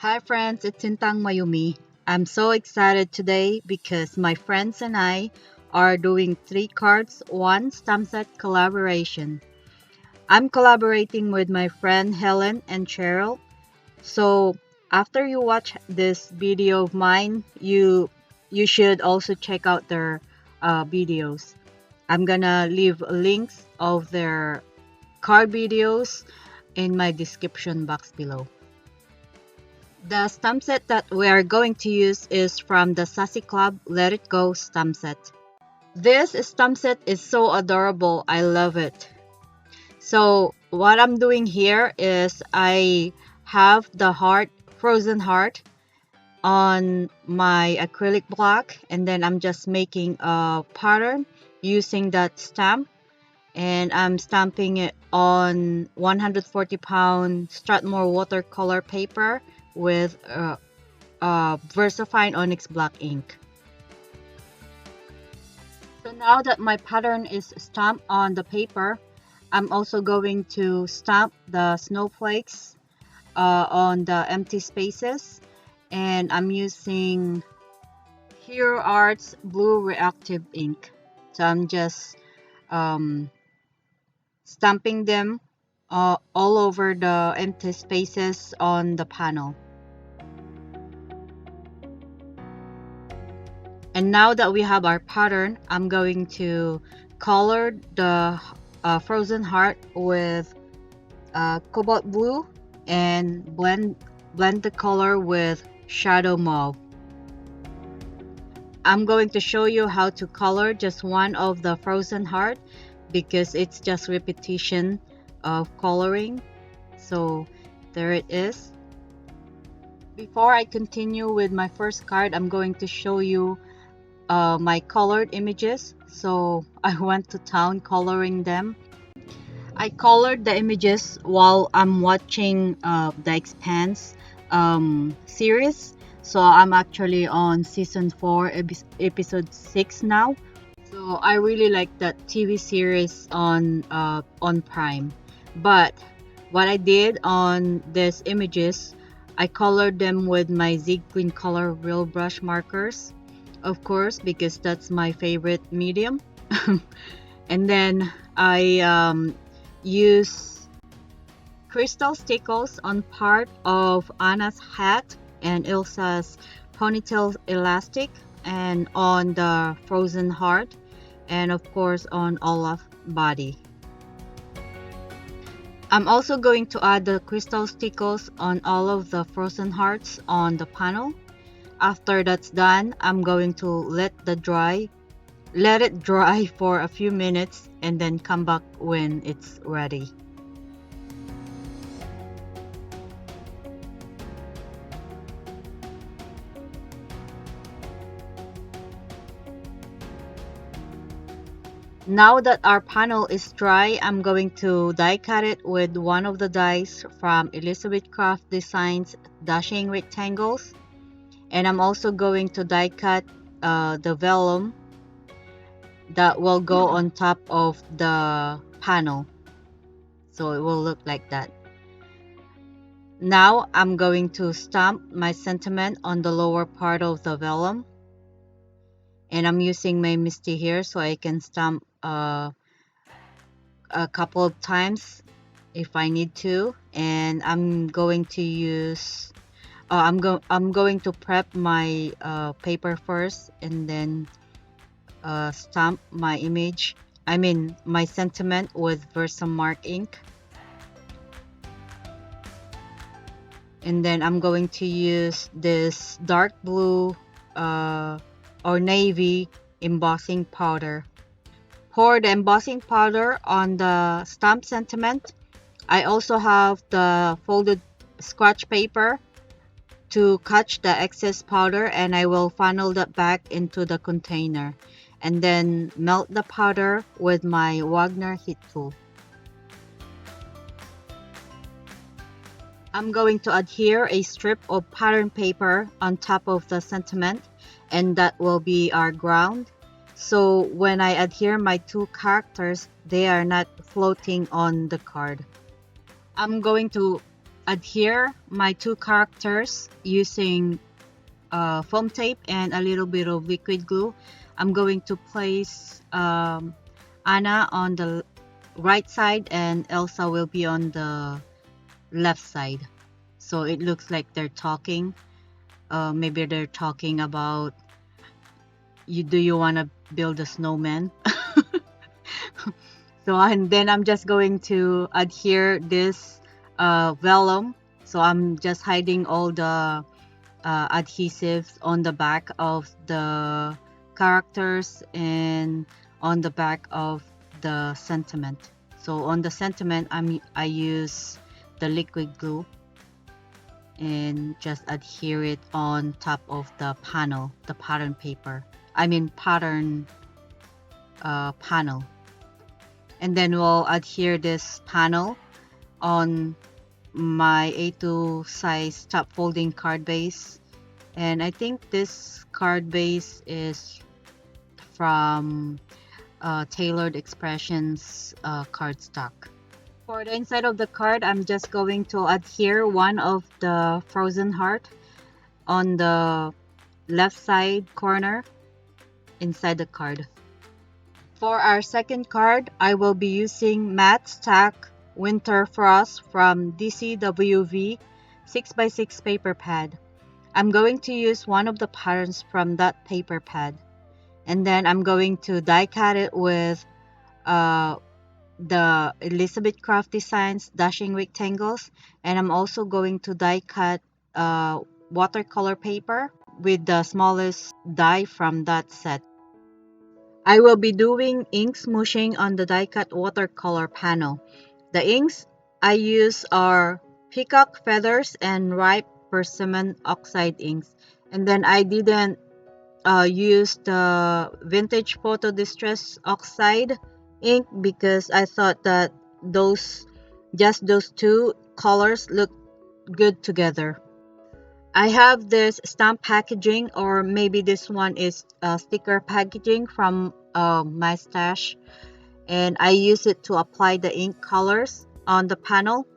Hi friends, it's Sintang Mayumi. I'm so excited today because my friends and I are doing 3 cards, 1 stamp set collaboration. I'm collaborating with my friend Helen and Cherryl. So after you watch this video of mine, you should also check out their videos. I'm gonna leave links of their card videos in my description box below. The stamp set that we are going to use is from the Sassy Club Let It Go stamp set. This stamp set is so adorable. I love it. So what I'm doing here is I have the heart, frozen heart on my acrylic block, and then I'm just making a pattern using that stamp, and I'm stamping it on 140-pound Strathmore watercolor paper with Versafine Onyx black ink. So now that my pattern is stamped on the paper, I'm also going to stamp the snowflakes on the empty spaces, and I'm using Hero Arts Blue Reactive ink. So I'm just um, stamping them all over the empty spaces on the panel. And now that we have our pattern, I'm going to color the frozen heart with cobalt blue and blend the color with shadow mauve. I'm going to show you how to color just one of the frozen heart because it's just repetition of coloring. So there it is. Before I continue with my first card, I'm going to show you my colored images. So I went to town coloring them. I colored the images while I'm watching the Expanse series. So I'm actually on season 4, episode 6 now. So I really like that TV series on Prime. But what I did on these images, I colored them with my Zig Green Color Real Brush markers, of course, because that's my favorite medium. And then I use crystal stickles on part of Anna's hat and Ilsa's ponytail elastic, and on the frozen heart, and of course on Olaf's body. I'm also going to add the crystal stickles on all of the frozen hearts on the panel. After that's done, I'm going to let it dry for a few minutes and then come back when it's ready. Now that our panel is dry, I'm going to die cut it with one of the dies from Elizabeth Craft Designs Dashing Rectangles. And I'm also going to die cut the vellum that will go on top of the panel. So it will look like that. Now I'm going to stamp my sentiment on the lower part of the vellum. And I'm using my Misti here so I can stamp a couple of times if I need to. And I'm going to use I'm going to prep my paper first and then stamp my image, my sentiment with Versamark ink. And then I'm going to use this dark blue or navy embossing powder. Pour the embossing powder on the stamp sentiment. I also have the folded scratch paper to catch the excess powder, and I will funnel that back into the container and then melt the powder with my Wagner heat tool. I'm going to adhere a strip of pattern paper on top of the sentiment, and that will be our ground. So when I adhere my 2 characters, they are not floating on the card. I'm going to adhere my two characters using foam tape and a little bit of liquid glue. I'm going to place Anna on the right side and Elsa will be on the left side. So it looks like they're talking. Maybe they're talking about do you want to build a snowman? So and then I'm just going to adhere this vellum. So I'm just hiding all the adhesives on the back of the characters and on the back of the sentiment. So on the sentiment, I use the liquid glue and just adhere it on top of the panel, the pattern paper. I mean pattern panel. And then we'll adhere this panel on my A2 size top folding card base. And I think this card base is from Tailored Expressions cardstock. For the inside of the card, I'm just going to adhere one of the frozen heart on the left side corner inside the card. For our second card, I will be using Matte Stack Winter Frost from DCWV 6x6 paper pad. I'm going to use one of the patterns from that paper pad. And then I'm going to die cut it with the Elizabeth Craft Designs Dashing Rectangles. And I'm also going to die cut watercolor paper with the smallest die from that set. I will be doing ink smooshing on the die cut watercolor panel. The inks I use are peacock feathers and ripe persimmon oxide inks. And then I didn't use the vintage photo distress oxide ink because I thought that those two colors look good together. I have this stamp packaging, or maybe this one is sticker packaging from my stash, and I use it to apply the ink colors on the panel.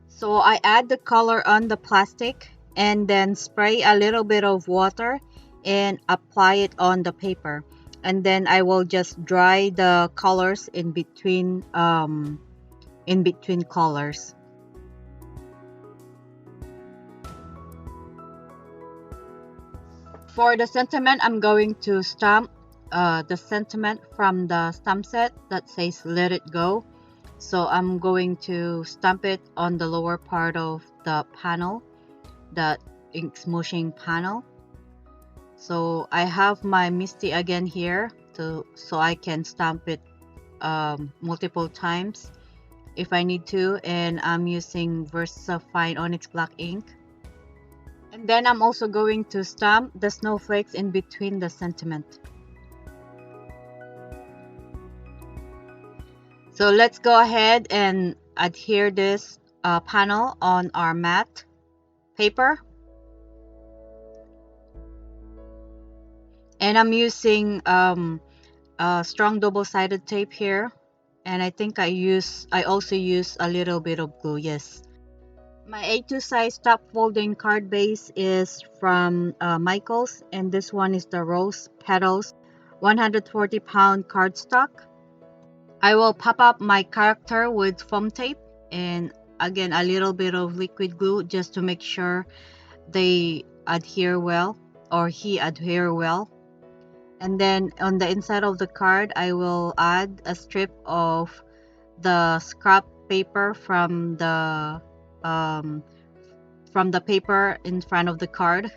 So I add the color on the plastic and then spray a little bit of water and apply it on the paper, and then I will just dry the colors in between colors. For the sentiment, I'm going to stamp the sentiment from the stamp set that says let it go. So I'm going to stamp it on the lower part of the panel, the ink smooshing panel. So I have my Misti again here so I can stamp it multiple times if I need to, and I'm using Versafine Onyx black ink. And then I'm also going to stamp the snowflakes in between the sentiment. So let's go ahead and adhere this panel on our matte paper. And I'm using strong double-sided tape here. And I think I also use a little bit of glue, yes. My A2 size top folding card base is from Michaels, and this one is the Rose Petals 140-pound cardstock. I will pop up my character with foam tape and again a little bit of liquid glue just to make sure they adhere well, or he adhere well. And then on the inside of the card, I will add a strip of the scrap paper from the paper in front of the card,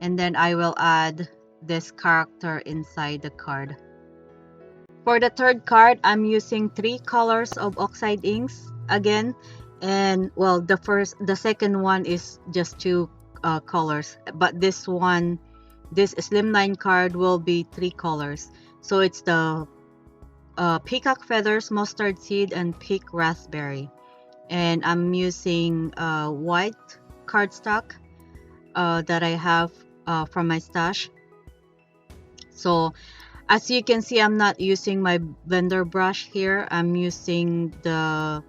and then I will add this character inside the card. For the third card, I'm using 3 colors of oxide inks again, and well, the second one is just 2 colors, but this slimline card will be 3 colors. So it's the peacock feathers, mustard seed, and pink raspberry. And I'm using white cardstock that I have from my stash. So as you can see, I'm not using my blender brush here. I'm using the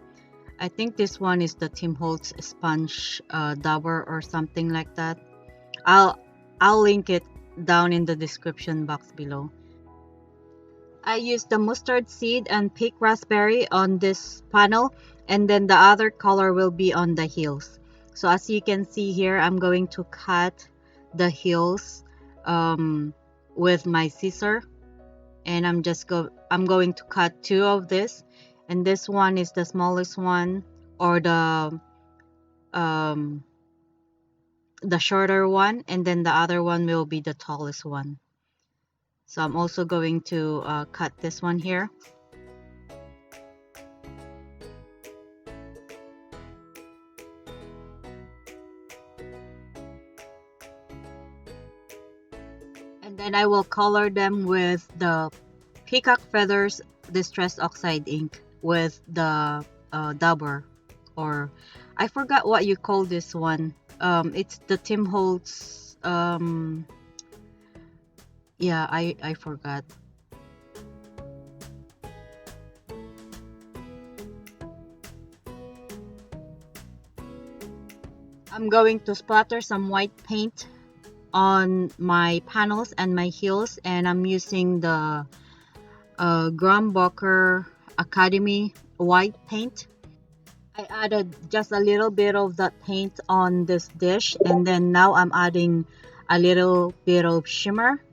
I think this one is the Tim Holtz sponge dauber or something like that. I'll I'll link it down in the description box below. I used the mustard seed and pink raspberry on this panel, and then the other color will be on the heels. So as you can see here, I'm going to cut the heels with my scissor, and I'm going to cut two of this, and this one is the smallest one, or um the shorter one, and then the other one will be the tallest one. So I'm also going to cut this one here. And then I will color them with the Peacock Feathers Distress Oxide ink with the dauber, or I forgot what you call this one. It's the Tim Holtz. Yeah, I forgot. I'm going to splatter some white paint on my panels and my heels, and I'm using the Grumbacher Academy white paint. I added just a little bit of that paint on this dish, and then now I'm adding a little bit of shimmer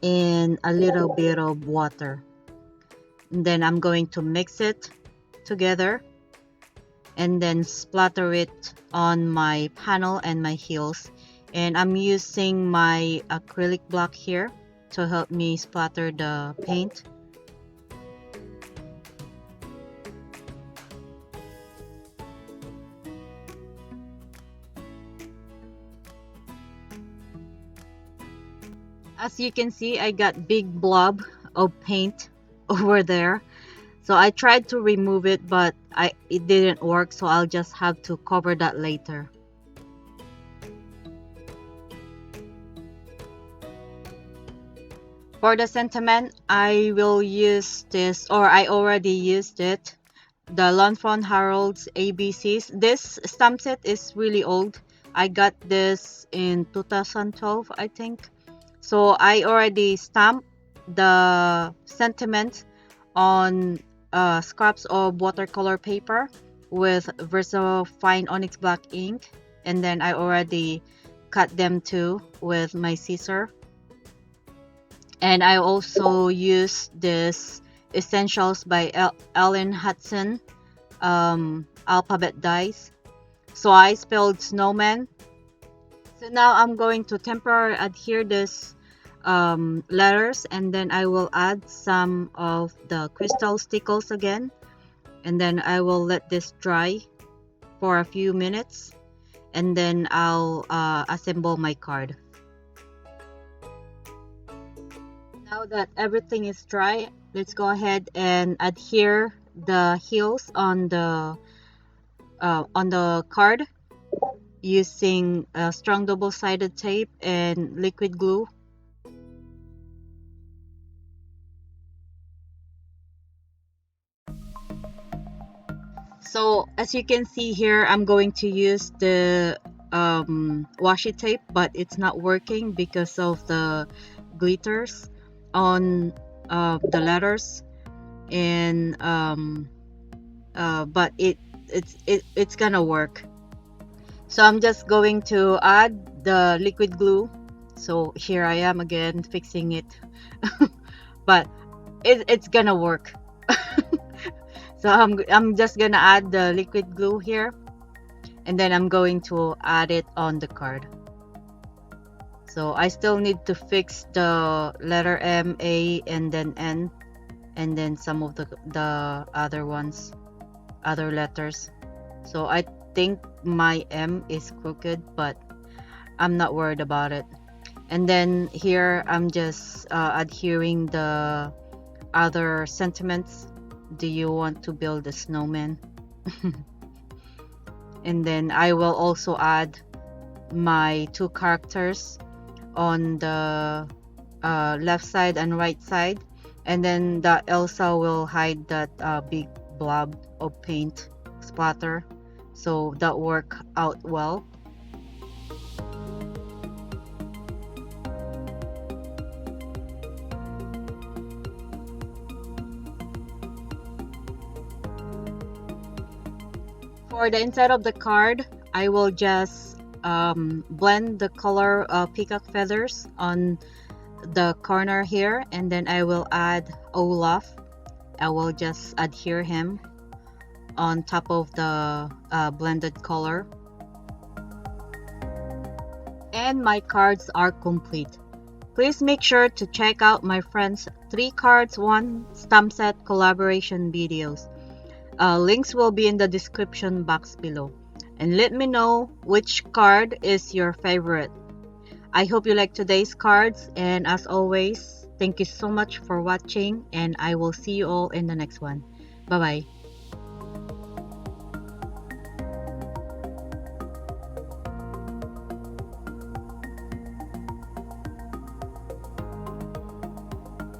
and a little bit of water. And then I'm going to mix it together and then splatter it on my panel and my heels. And I'm using my acrylic block here to help me splatter the paint. As you can see, I got big blob of paint over there. So I tried to remove it, but it didn't work, so I'll just have to cover that later. For the sentiment, I will use this, or I already used it, the Lanfron Harold's ABCs. This stamp set is really old. I got this in 2012, I think. So I already stamped the sentiment on scraps of watercolor paper with Versafine Onyx black ink, and then I already cut them too with my scissor. And I also use this Essentials by Ellen Hudson alphabet dies. So I spelled snowman. So now I'm going to temporarily adhere this letters, and then I will add some of the crystal stickles again, and then I will let this dry for a few minutes, and then I'll assemble my card. Now that everything is dry, let's go ahead and adhere the heels on the card using strong double-sided tape and liquid glue. So as you can see here, I'm going to use the washi tape, but it's not working because of the glitters on the letters, and but it's gonna work. So I'm just going to add the liquid glue. So here I am again fixing it, but it's gonna work. So I'm just gonna add the liquid glue here, and then I'm going to add it on the card. So I still need to fix the letter M, A, and then N, and then some of the other ones, other letters. So I think my M is crooked, but I'm not worried about it. And then here I'm just adhering the other sentiments. Do you want to build a snowman? And then I will also add my two characters on the left side and right side, and then the Elsa will hide that big blob of paint splatter, so that worked out well. For the inside of the card, I will just blend the color of peacock feathers on the corner here, and then I will add Olaf. I will just adhere him on top of the blended color. And my cards are complete. Please make sure to check out my friend's 3 cards 1 stamp set collaboration videos. Links will be in the description box below. And let me know which card is your favorite. I hope you like today's cards, and as always, thank you so much for watching, and I will see you all in the next one. Bye bye.